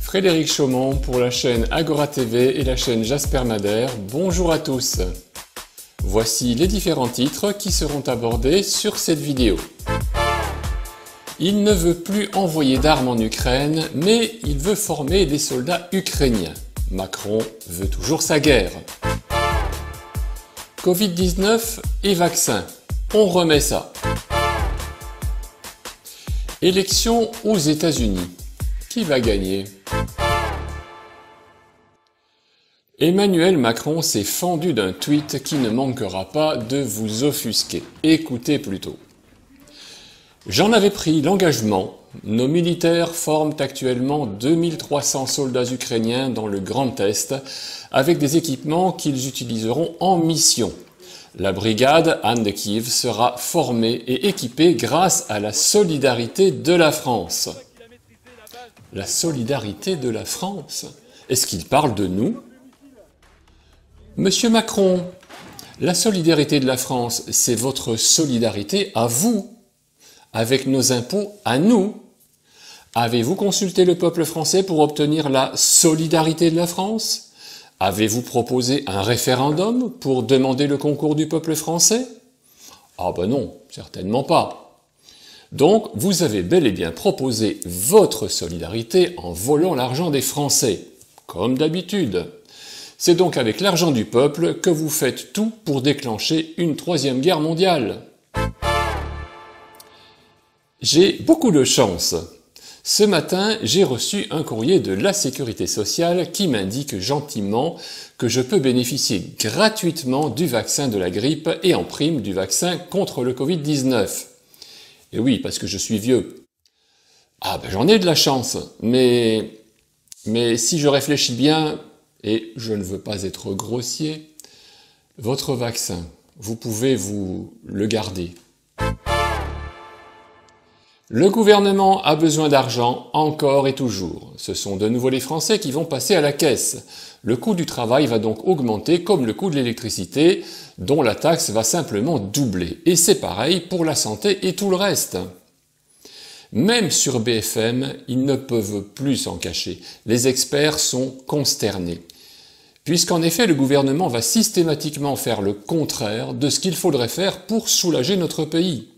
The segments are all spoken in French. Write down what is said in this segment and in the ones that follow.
Frédéric Chaumont pour la chaîne Agora TV et la chaîne Jasper Madère. Bonjour à tous. Voici les différents titres qui seront abordés sur cette vidéo. Il ne veut plus envoyer d'armes en Ukraine, mais il veut former des soldats ukrainiens. Macron veut toujours sa guerre. Covid-19 et vaccins. On remet ça. Élections aux États-Unis. Qui va gagner? Emmanuel Macron s'est fendu d'un tweet qui ne manquera pas de vous offusquer. Écoutez plutôt. J'en avais pris l'engagement. Nos militaires forment actuellement 2300 soldats ukrainiens dans le Grand Est avec des équipements qu'ils utiliseront en mission. La brigade Anne de Kiev sera formée et équipée grâce à la solidarité de la France. La solidarité de la France? Est-ce qu'il parle de nous? Monsieur Macron, la solidarité de la France, c'est votre solidarité à vous, avec nos impôts à nous. Avez-vous consulté le peuple français pour obtenir la solidarité de la France? Avez-vous proposé un référendum pour demander le concours du peuple français? Ah ben non, certainement pas. Donc, vous avez bel et bien proposé votre solidarité en volant l'argent des Français, comme d'habitude. C'est donc avec l'argent du peuple que vous faites tout pour déclencher une troisième guerre mondiale. J'ai beaucoup de chance. Ce matin, j'ai reçu un courrier de la Sécurité sociale qui m'indique gentiment que je peux bénéficier gratuitement du vaccin de la grippe et en prime du vaccin contre le Covid-19. Et oui, parce que je suis vieux. Ah ben j'en ai de la chance, mais si je réfléchis bien, et je ne veux pas être grossier, votre vaccin, vous pouvez vous le garder. Le gouvernement a besoin d'argent encore et toujours. Ce sont de nouveau les Français qui vont passer à la caisse. Le coût du travail va donc augmenter comme le coût de l'électricité, dont la taxe va simplement doubler. Et c'est pareil pour la santé et tout le reste. Même sur BFM, ils ne peuvent plus s'en cacher. Les experts sont consternés. Puisqu'en effet, le gouvernement va systématiquement faire le contraire de ce qu'il faudrait faire pour soulager notre pays.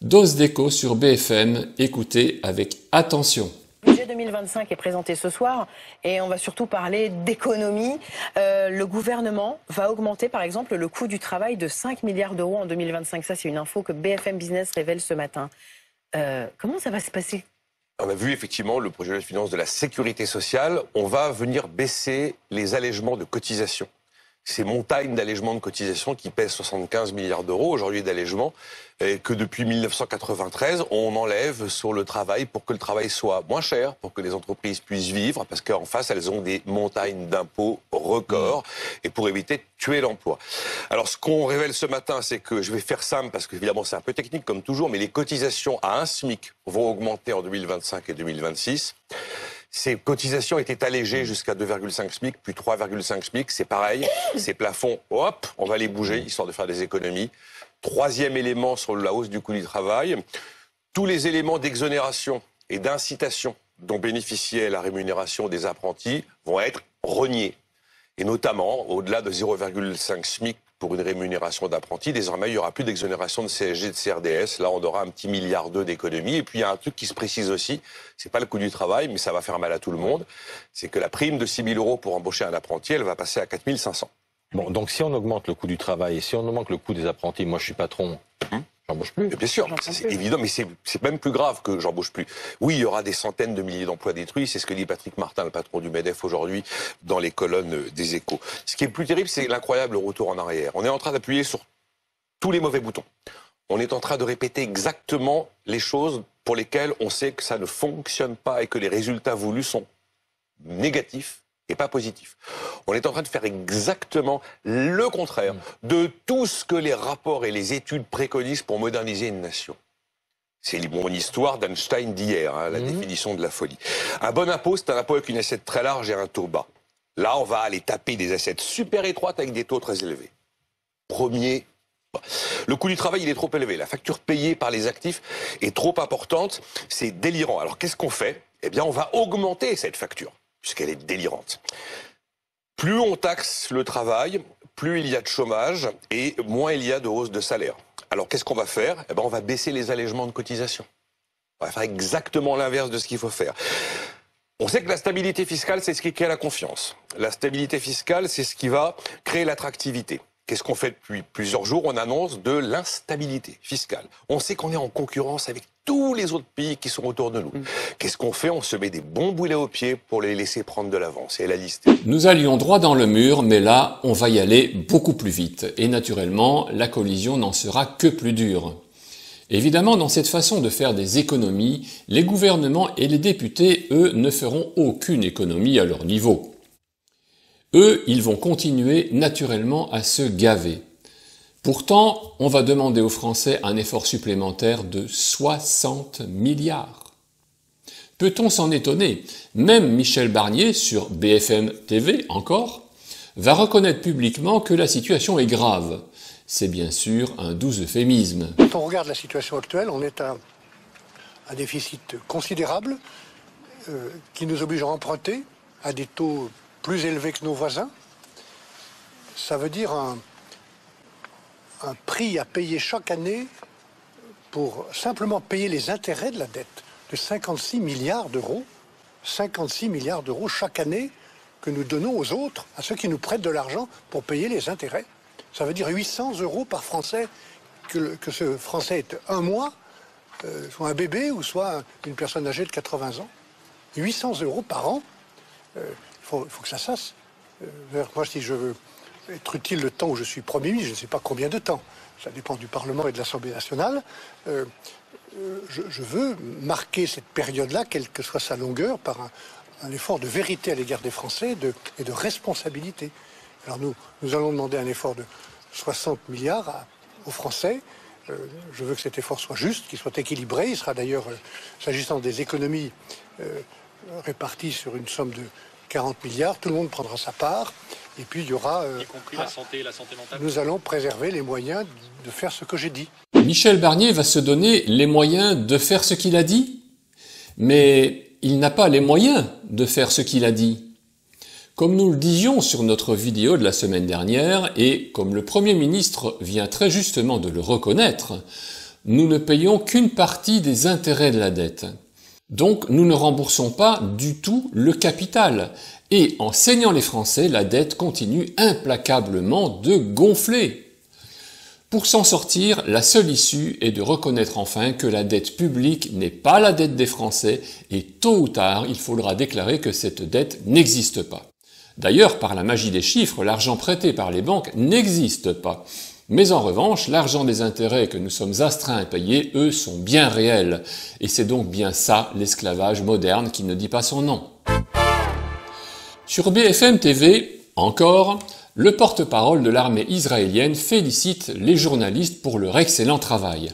Dose d'écho sur BFM, écoutez avec attention. Le budget 2025 est présenté ce soir et on va surtout parler d'économie. Le gouvernement va augmenter par exemple le coût du travail de 5 milliards d'euros en 2025. Ça, c'est une info que BFM Business révèle ce matin. Comment ça va se passer? On a vu effectivement le projet de loi de finances de la sécurité sociale. On va venir baisser les allègements de cotisations. Ces montagnes d'allègements de cotisations qui pèsent 75 milliards d'euros aujourd'hui d'allègements, que depuis 1993, on enlève sur le travail pour que le travail soit moins cher, pour que les entreprises puissent vivre, parce qu'en face, elles ont des montagnes d'impôts records, et pour éviter de tuer l'emploi. Alors, ce qu'on révèle ce matin, c'est que, je vais faire simple, parce qu'évidemment, c'est un peu technique comme toujours, mais les cotisations à un SMIC vont augmenter en 2025 et 2026. Ces cotisations étaient allégées jusqu'à 2,5 SMIC, puis 3,5 SMIC. C'est pareil. Ces plafonds, hop, on va les bouger, histoire de faire des économies. Troisième élément sur la hausse du coût du travail. Tous les éléments d'exonération et d'incitation dont bénéficiait la rémunération des apprentis vont être reniés. Et notamment, au-delà de 0,5 SMIC pour une rémunération d'apprenti, désormais, il n'y aura plus d'exonération de CSG, de CRDS. Là, on aura un petit milliard d'économies. Et puis, il y a un truc qui se précise aussi. C'est pas le coût du travail, mais ça va faire mal à tout le monde. C'est que la prime de 6 000 euros pour embaucher un apprenti, elle va passer à 4 500. Bon, donc si on augmente le coût du travail et si on augmente le coût des apprentis, moi je suis patron, j'embauche plus. Bien sûr, c'est évident, mais c'est même plus grave que j'embauche plus. Oui, il y aura des centaines de milliers d'emplois détruits, c'est ce que dit Patrick Martin, le patron du MEDEF aujourd'hui, dans les colonnes des Échos. Ce qui est plus terrible, c'est l'incroyable retour en arrière. On est en train d'appuyer sur tous les mauvais boutons. On est en train de répéter exactement les choses pour lesquelles on sait que ça ne fonctionne pas et que les résultats voulus sont négatifs et pas positif. On est en train de faire exactement le contraire de tout ce que les rapports et les études préconisent pour moderniser une nation. C'est mon histoire d'Einstein d'hier, la définition de la folie. Un bon impôt, c'est un impôt avec une assiette très large et un taux bas. Là, on va aller taper des assiettes super étroites avec des taux très élevés. Premier. Le coût du travail, il est trop élevé. La facture payée par les actifs est trop importante. C'est délirant. Alors, qu'est-ce qu'on fait? eh bien on va augmenter cette facture, puisqu'elle est délirante. Plus on taxe le travail, plus il y a de chômage et moins il y a de hausse de salaire. Alors qu'est-ce qu'on va faire? Eh ben, on va baisser les allègements de cotisation. On va faire exactement l'inverse de ce qu'il faut faire. On sait que la stabilité fiscale, c'est ce qui crée la confiance. La stabilité fiscale, c'est ce qui va créer l'attractivité. Qu'est-ce qu'on fait depuis plusieurs jours? On annonce de l'instabilité fiscale. On sait qu'on est en concurrence avec tous les autres pays qui sont autour de nous. Qu'est-ce qu'on fait? On se met des bons boulets aux pieds pour les laisser prendre de l'avance. Et la liste. Nous allions droit dans le mur, mais là, on va y aller beaucoup plus vite. Et naturellement, la collision n'en sera que plus dure. Évidemment, dans cette façon de faire des économies, les gouvernements et les députés, eux, ne feront aucune économie à leur niveau. Eux, ils vont continuer naturellement à se gaver. Pourtant, on va demander aux Français un effort supplémentaire de 60 milliards. Peut-on s'en étonner? Même Michel Barnier, sur BFM TV encore, va reconnaître publiquement que la situation est grave. C'est bien sûr un doux euphémisme. Quand on regarde la situation actuelle, on est à un déficit considérable qui nous oblige à emprunter à des taux plus élevés que nos voisins. Ça veut dire un prix à payer chaque année pour simplement payer les intérêts de la dette de 56 milliards d'euros. 56 milliards d'euros chaque année que nous donnons aux autres, à ceux qui nous prêtent de l'argent pour payer les intérêts. Ça veut dire 800 euros par Français, que ce Français ait un mois, soit un bébé ou soit une personne âgée de 80 ans. 800 euros par an, il faut que ça cesse. Moi, si je veux être utile le temps où je suis Premier ministre, je ne sais pas combien de temps, ça dépend du Parlement et de l'Assemblée nationale, je veux marquer cette période-là, quelle que soit sa longueur, par un effort de vérité à l'égard des Français et de responsabilité. Alors nous allons demander un effort de 60 milliards aux Français. Je veux que cet effort soit juste, qu'il soit équilibré. Il sera d'ailleurs, s'agissant des économies, réparti sur une somme de 40 milliards. Tout le monde prendra sa part. Et puis il y aura... y compris la santé mentale. Nous allons préserver les moyens de faire ce que j'ai dit. Michel Barnier va se donner les moyens de faire ce qu'il a dit? Mais il n'a pas les moyens de faire ce qu'il a dit. Comme nous le disions sur notre vidéo de la semaine dernière, et comme le Premier ministre vient très justement de le reconnaître, nous ne payons qu'une partie des intérêts de la dette. Donc nous ne remboursons pas du tout le capital. Et en saignant les Français, la dette continue implacablement de gonfler. Pour s'en sortir, la seule issue est de reconnaître enfin que la dette publique n'est pas la dette des Français, et tôt ou tard, il faudra déclarer que cette dette n'existe pas. D'ailleurs, par la magie des chiffres, l'argent prêté par les banques n'existe pas. Mais en revanche, l'argent des intérêts que nous sommes astreints à payer, eux, sont bien réels. Et c'est donc bien ça, l'esclavage moderne qui ne dit pas son nom. Sur BFM TV, encore, le porte-parole de l'armée israélienne félicite les journalistes pour leur excellent travail.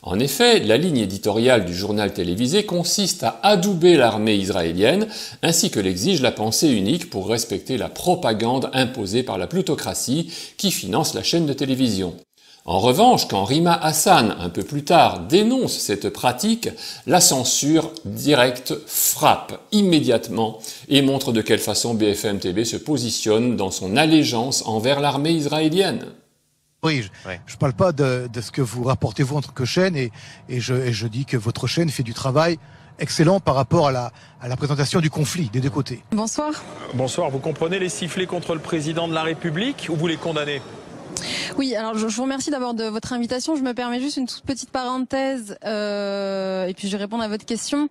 En effet, la ligne éditoriale du journal télévisé consiste à adouber l'armée israélienne, ainsi que l'exige la pensée unique pour respecter la propagande imposée par la plutocratie qui finance la chaîne de télévision. En revanche, quand Rima Hassan, un peu plus tard, dénonce cette pratique, la censure directe frappe immédiatement et montre de quelle façon BFM TV se positionne dans son allégeance envers l'armée israélienne. Oui, je parle pas de ce que vous rapportez vous en tant que chaîne et je dis que votre chaîne fait du travail excellent par rapport à la présentation du conflit des deux côtés. Bonsoir. Bonsoir, vous comprenez les sifflets contre le président de la République ou vous les condamnez ? Oui, alors je vous remercie d'abord de votre invitation. Je me permets juste une toute petite parenthèse et puis je vais répondre à votre question.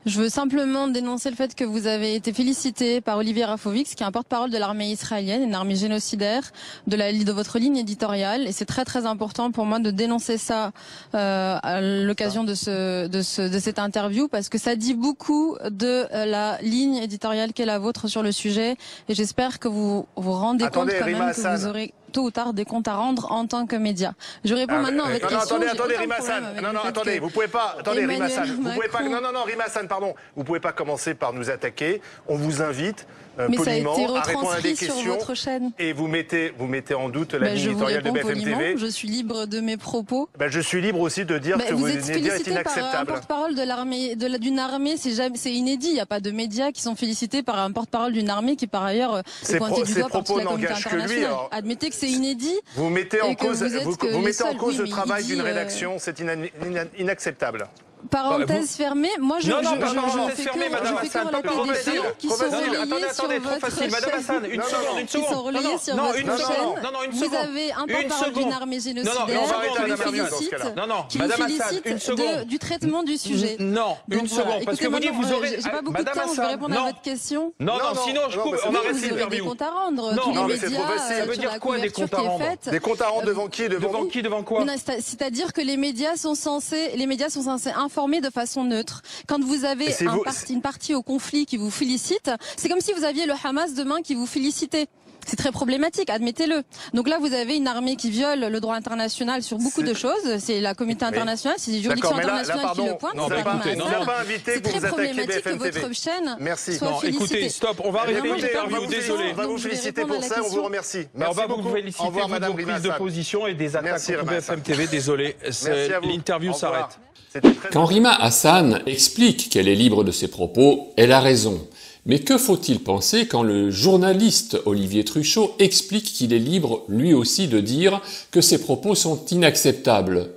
Je veux simplement dénoncer le fait que vous avez été félicité par Olivier Rafovix, qui est un porte-parole de l'armée israélienne, une armée génocidaire, de votre ligne éditoriale. Et c'est très très important pour moi de dénoncer ça à l'occasion de cette interview, parce que ça dit beaucoup de la ligne éditoriale qu'est la vôtre sur le sujet. Et j'espère que vous vous rendez compte quand même que vous aurez... tôt ou tard des comptes à rendre en tant que média. Je réponds maintenant à votre question. Attendez, Rima Hassan. Attendez, vous pouvez pas. Attendez, Rima Hassan. Vous pouvez pas. Non, Rima Hassan, pardon. Vous pouvez pas commencer par nous attaquer. On vous invite. Poliment, ça a été à répondre à des retranscrit sur questions votre chaîne. et vous mettez en doute la ligne éditoriale de BFM TV. Je suis libre de mes propos. Je suis libre aussi de dire que vous vos êtes médias est félicité par un inacceptable. porte-parole de l'armée, d'une armée, c'est inédit. Il n'y a pas de médias qui sont félicités par un porte-parole d'une armée qui par ailleurs est pointé du doigt par toute la communauté internationale. Admettez que c'est inédit. Vous mettez en cause, vous mettez en cause le travail d'une rédaction, c'est inacceptable. Parenthèse fermée. Moi, je parenthèse fermée, Madame Hassan, pas facile. Qui sont relayés sur votre chaîne. Madame Hassan, une seconde. Qui sont relayés sur votre chaîne. Vous avez un porte-parole d'une armée génocidaire qui vous félicite du traitement du sujet. Non, une seconde, parce que vous dites vous aurez. J'ai pas beaucoup de temps, je vais répondre à votre question. Non, sinon je coupe. On arrête l'interview. Vous aurez des comptes à rendre. Non, mais c'est trop facile. Ça veut dire quoi des comptes à rendre? Des comptes à rendre devant qui? Devant qui? Devant quoi? C'est-à-dire que les médias sont censés informer de façon neutre. Quand vous avez une partie au conflit qui vous félicite, c'est comme si vous aviez le Hamas demain qui vous félicitait. C'est très problématique, admettez-le. Donc là, vous avez une armée qui viole le droit international sur beaucoup de choses. C'est la communauté internationale, c'est les juridictions internationales qui le pointent. C'est très problématique que votre chaîne soit félicitée. Écoutez, stop, on va arrêter l'interview, désolé. On va vous féliciter pour ça, on vous remercie. On va vous féliciter pour vos prises de position et des attaques contre BFM TV, désolé. L'interview s'arrête. Quand Rima Hassan explique qu'elle est libre de ses propos, elle a raison. Mais que faut-il penser quand le journaliste Olivier Truchot explique qu'il est libre lui aussi de dire que ses propos sont inacceptables?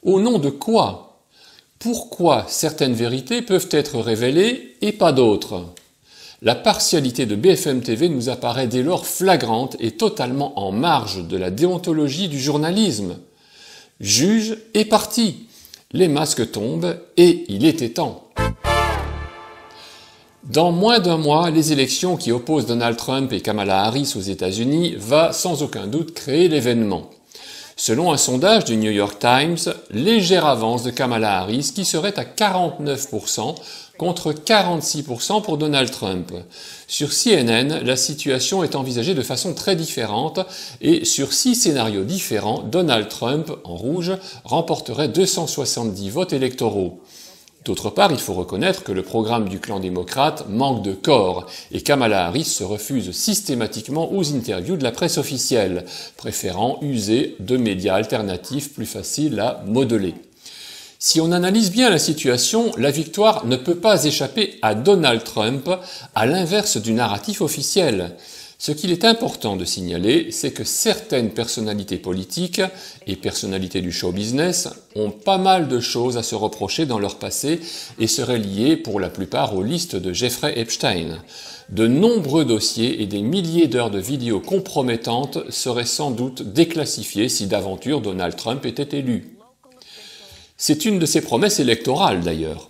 Au nom de quoi? Pourquoi certaines vérités peuvent être révélées et pas d'autres? La partialité de BFM TV nous apparaît dès lors flagrante et totalement en marge de la déontologie du journalisme. Juge est parti. Les masques tombent et il était temps. Dans moins d'un mois, les élections qui opposent Donald Trump et Kamala Harris aux États-Unis va sans aucun doute créer l'événement. Selon un sondage du New York Times, légère avance de Kamala Harris qui serait à 49% contre 46% pour Donald Trump. Sur CNN, la situation est envisagée de façon très différente et sur 6 scénarios différents, Donald Trump, en rouge, remporterait 270 votes électoraux. D'autre part, il faut reconnaître que le programme du clan démocrate manque de corps et Kamala Harris se refuse systématiquement aux interviews de la presse officielle, préférant user de médias alternatifs plus faciles à modeler. Si on analyse bien la situation, la victoire ne peut pas échapper à Donald Trump, à l'inverse du narratif officiel. Ce qu'il est important de signaler, c'est que certaines personnalités politiques et personnalités du show business ont pas mal de choses à se reprocher dans leur passé et seraient liées pour la plupart aux listes de Jeffrey Epstein. De nombreux dossiers et des milliers d'heures de vidéos compromettantes seraient sans doute déclassifiés si d'aventure Donald Trump était élu. C'est une de ses promesses électorales d'ailleurs.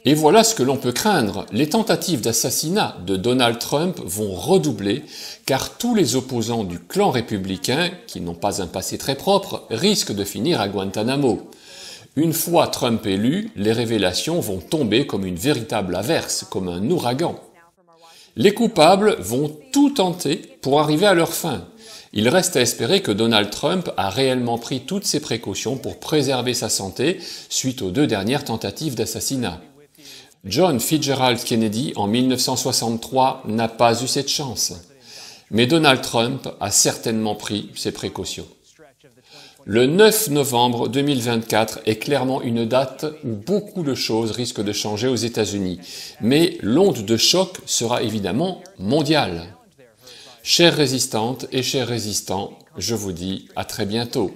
Et voilà ce que l'on peut craindre, les tentatives d'assassinat de Donald Trump vont redoubler car tous les opposants du clan républicain, qui n'ont pas un passé très propre, risquent de finir à Guantanamo. Une fois Trump élu, les révélations vont tomber comme une véritable averse, comme un ouragan. Les coupables vont tout tenter pour arriver à leur fin. Il reste à espérer que Donald Trump a réellement pris toutes ses précautions pour préserver sa santé suite aux 2 dernières tentatives d'assassinat. John Fitzgerald Kennedy, en 1963, n'a pas eu cette chance. Mais Donald Trump a certainement pris ses précautions. Le 9 novembre 2024 est clairement une date où beaucoup de choses risquent de changer aux États-Unis. Mais l'onde de choc sera évidemment mondiale. Chères résistantes et chers résistants, je vous dis à très bientôt.